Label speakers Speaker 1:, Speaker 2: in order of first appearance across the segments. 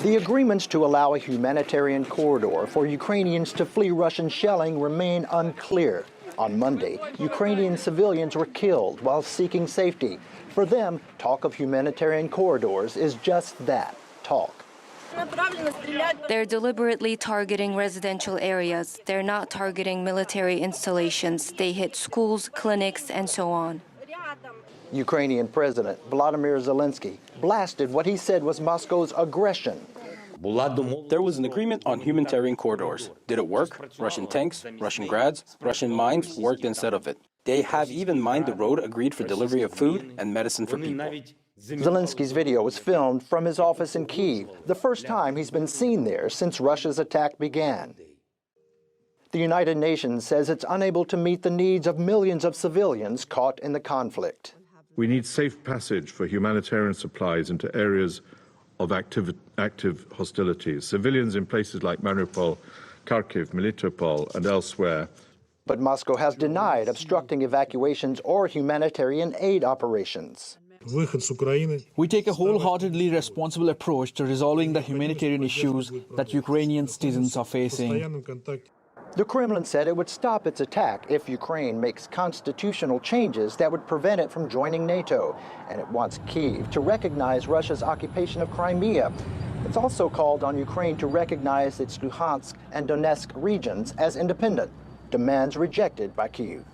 Speaker 1: The agreements to allow a humanitarian corridor for Ukrainians to flee Russian shelling remain unclear. On Monday, Ukrainian civilians were killed while seeking safety. For them, talk of humanitarian corridors is just that, talk.
Speaker 2: They're deliberately targeting residential areas. They're not targeting military installations. They hit schools, clinics, and so on.
Speaker 1: Ukrainian President Volodymyr Zelenskyy blasted what he said was Moscow's aggression.
Speaker 3: There was an agreement on humanitarian corridors. Did it work? Russian tanks, Russian grads, Russian mines worked instead of it. They have even mined the road agreed for delivery of food and medicine for people.
Speaker 1: Zelenskyy's video was filmed from his office in Kiev, the first time he's been seen there since Russia's attack began. The United Nations says it's unable to meet the needs of millions of civilians caught in the conflict.
Speaker 4: We need safe passage for humanitarian supplies into areas of active hostilities. Civilians in places like Mariupol, Kharkiv, Melitopol, and elsewhere.
Speaker 1: But Moscow has denied obstructing evacuations or humanitarian aid operations.
Speaker 5: We take a wholeheartedly responsible approach to resolving the humanitarian issues that Ukrainian citizens are facing.
Speaker 1: The Kremlin said it would stop its attack if Ukraine makes constitutional changes that would prevent it from joining NATO. And it wants Kiev to recognize Russia's occupation of Crimea. It's also called on Ukraine to recognize its Luhansk and Donetsk regions as independent, demands rejected by Kiev.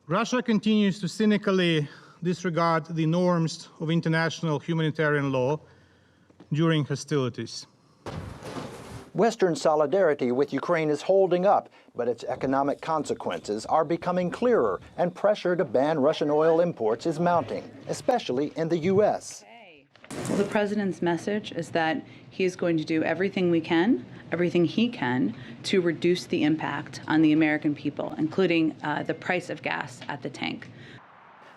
Speaker 6: Russia continues to cynically disregard the norms of international humanitarian law during hostilities.
Speaker 1: Western solidarity with Ukraine is holding up, but its economic consequences are becoming clearer, and pressure to ban Russian oil imports is mounting, especially in the U.S.
Speaker 7: Well, the president's message is that he is going to do everything he can, to reduce the impact on the American people, including the price of gas at the tank.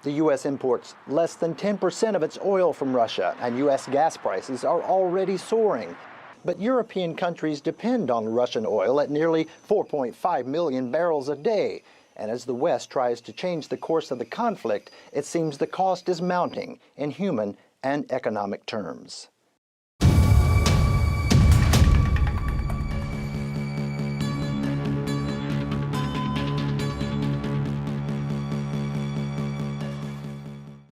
Speaker 1: The U.S. imports less than 10% of its oil from Russia, and U.S. gas prices are already soaring. But European countries depend on Russian oil at nearly 4.5 million barrels a day. And as the West tries to change the course of the conflict, it seems the cost is mounting in human and economic terms.